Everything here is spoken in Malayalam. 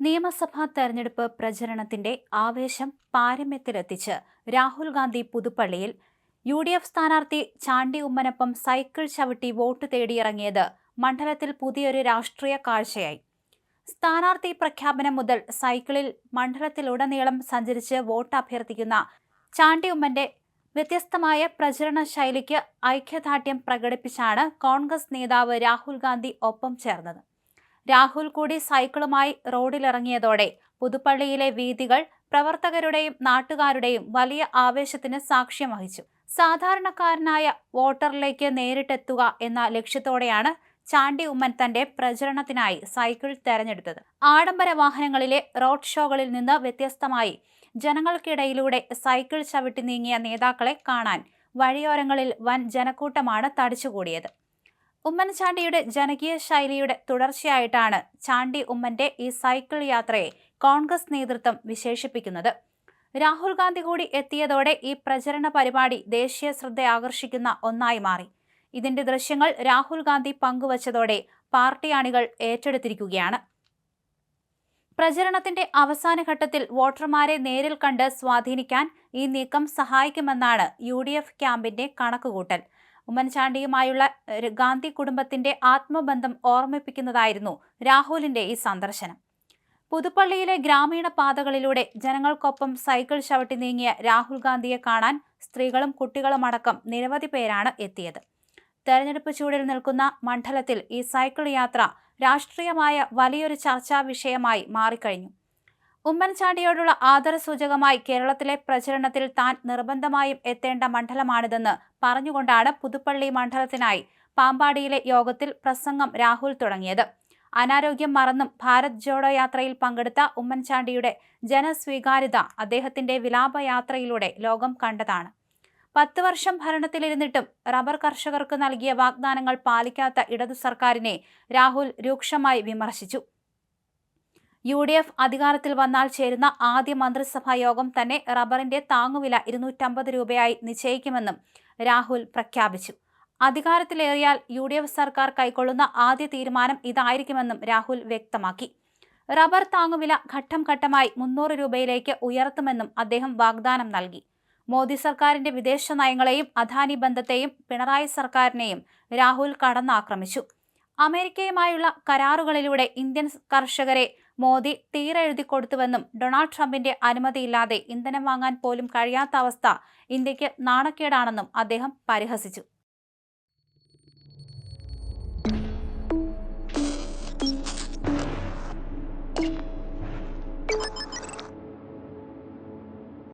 നിയമസഭാ തെരഞ്ഞെടുപ്പ് പ്രചരണത്തിന്റെ ആവേശം പാരമ്യത്തിലെത്തിച്ച് രാഹുൽ ഗാന്ധി പുതുപ്പള്ളിയിൽ UDF സ്ഥാനാർത്ഥി ചാണ്ടി ഉമ്മനൊപ്പം സൈക്കിൾ ചവിട്ടി വോട്ട് തേടിയിറങ്ങിയത് മണ്ഡലത്തിൽ പുതിയൊരു രാഷ്ട്രീയ കാഴ്ചയായി. സ്ഥാനാർത്ഥി പ്രഖ്യാപനം മുതൽ സൈക്കിളിൽ മണ്ഡലത്തിലുടനീളം സഞ്ചരിച്ച് വോട്ട് അഭ്യർത്ഥിക്കുന്ന ചാണ്ടി ഉമ്മന്റെ വ്യത്യസ്തമായ പ്രചരണ ശൈലിക്ക് ഐക്യദാർഢ്യം പ്രകടിപ്പിച്ചാണ് കോൺഗ്രസ് നേതാവ് രാഹുൽ ഗാന്ധി ഒപ്പം ചേർന്നത്. രാഹുൽ കൂടി സൈക്കിളുമായി റോഡിലിറങ്ങിയതോടെ പുതുപ്പള്ളിയിലെ വീഥികൾ പ്രവർത്തകരുടെയും നാട്ടുകാരുടെയും വലിയ ആവേശത്തിന് സാക്ഷ്യം വഹിച്ചു. സാധാരണക്കാരനായ വോട്ടറിലേക്ക് നേരിട്ടെത്തുക എന്ന ലക്ഷ്യത്തോടെയാണ് ചാണ്ടി ഉമ്മൻ തന്റെ പ്രചരണത്തിനായി സൈക്കിൾ തെരഞ്ഞെടുത്തത്. ആഡംബര വാഹനങ്ങളിലെ റോഡ് ഷോകളിൽ നിന്ന് വ്യത്യസ്തമായി ജനങ്ങൾക്കിടയിലൂടെ സൈക്കിൾ ചവിട്ടി നീങ്ങിയ നേതാക്കളെ കാണാൻ വഴിയോരങ്ങളിൽ വൻ ജനക്കൂട്ടമാണ് തടിച്ചുകൂടിയത്. ഉമ്മൻചാണ്ടിയുടെ ജനകീയ ശൈലിയുടെ തുടർച്ചയായിട്ടാണ് ചാണ്ടി ഉമ്മന്റെ ഈ സൈക്കിൾ യാത്രയെ കോൺഗ്രസ് നേതൃത്വം വിശേഷിപ്പിക്കുന്നത്. രാഹുൽ ഗാന്ധി കൂടി എത്തിയതോടെ ഈ പ്രചരണ പരിപാടി ദേശീയ ശ്രദ്ധ ആകർഷിക്കുന്ന ഒന്നായി മാറി. ഇതിന്റെ ദൃശ്യങ്ങൾ രാഹുൽ ഗാന്ധി പങ്കുവച്ചതോടെ പാർട്ടി അണികൾ ഏറ്റെടുത്തിരിക്കുകയാണ്. പ്രചരണത്തിന്റെ അവസാന ഘട്ടത്തിൽ വോട്ടർമാരെ നേരിൽ കണ്ട് സ്വാധീനിക്കാൻ ഈ നീക്കം സഹായിക്കുമെന്നാണ് UDF ക്യാമ്പിന്റെ കണക്കുകൂട്ടൽ. ഉമ്മൻചാണ്ടിയുമായുള്ള ഗാന്ധി കുടുംബത്തിന്റെ ആത്മബന്ധം ഓർമ്മിപ്പിക്കുന്നതായിരുന്നു രാഹുലിന്റെ ഈ സന്ദർശനം. പുതുപ്പള്ളിയിലെ ഗ്രാമീണ പാതകളിലൂടെ ജനങ്ങൾക്കൊപ്പം സൈക്കിൾ ചവിട്ടി നീങ്ങിയ രാഹുൽ ഗാന്ധിയെ കാണാൻ സ്ത്രീകളും കുട്ടികളുമടക്കം നിരവധി പേരാണ് എത്തിയത്. തെരഞ്ഞെടുപ്പ് ചൂടിൽ നിൽക്കുന്ന മണ്ഡലത്തിൽ ഈ സൈക്കിൾ യാത്ര രാഷ്ട്രീയമായ വലിയൊരു ചർച്ചാ വിഷയമായി മാറിക്കഴിഞ്ഞു. ഉമ്മൻചാണ്ടിയോടുള്ള ആദരസൂചകമായി കേരളത്തിലെ പ്രചരണത്തിൽ താൻ നിർബന്ധമായും എത്തേണ്ട മണ്ഡലമാണിതെന്ന് പറഞ്ഞുകൊണ്ടാണ് പുതുപ്പള്ളി മണ്ഡലത്തിനായി പാമ്പാടിയിലെ യോഗത്തിൽ പ്രസംഗം രാഹുൽ തുടങ്ങിയത്. അനാരോഗ്യം മറന്നും ഭാരത് ജോഡോ യാത്രയിൽ പങ്കെടുത്ത ഉമ്മൻചാണ്ടിയുടെ ജനസ്വീകാര്യത അദ്ദേഹത്തിന്റെ വിലാപയാത്രയിലൂടെ ലോകം കണ്ടതാണ്. 10 വർഷം ഭരണത്തിലിരുന്നിട്ടും റബ്ബർ കർഷകർക്ക് നൽകിയ വാഗ്ദാനങ്ങൾ പാലിക്കാത്ത ഇടതു സർക്കാരിനെ രാഹുൽ രൂക്ഷമായി വിമർശിച്ചു. UDF അധികാരത്തിൽ വന്നാൽ ചേരുന്ന ആദ്യ മന്ത്രിസഭാ യോഗം തന്നെ റബ്ബറിന്റെ താങ്ങുവില 250 രൂപയായി നിശ്ചയിക്കുമെന്നും രാഹുൽ പ്രഖ്യാപിച്ചു. അധികാരത്തിലേറിയാൽ UDF സർക്കാർ കൈക്കൊള്ളുന്ന ആദ്യ തീരുമാനം ഇതായിരിക്കുമെന്നും രാഹുൽ വ്യക്തമാക്കി. റബ്ബർ താങ്ങുവില ഘട്ടം ഘട്ടമായി 300 രൂപയിലേക്ക് ഉയർത്തുമെന്നും അദ്ദേഹം വാഗ്ദാനം നൽകി. മോദി സർക്കാരിന്റെ വിദേശ നയങ്ങളെയും അദാനി ബന്ധത്തെയും പിണറായി സർക്കാരിനെയും രാഹുൽ കടന്നാക്രമിച്ചു. അമേരിക്കയുമായുള്ള കരാറുകളിലൂടെ ഇന്ത്യൻ കർഷകരെ മോദി തീരെഴുതി കൊടുത്തുവെന്നും ഡൊണാൾഡ് ട്രംപിന്റെ അനുമതിയില്ലാതെ ഇന്ധനം വാങ്ങാൻ പോലും കഴിയാത്ത അവസ്ഥ ഇന്ത്യക്ക് നാണക്കേടാണെന്നും അദ്ദേഹം പരിഹസിച്ചു.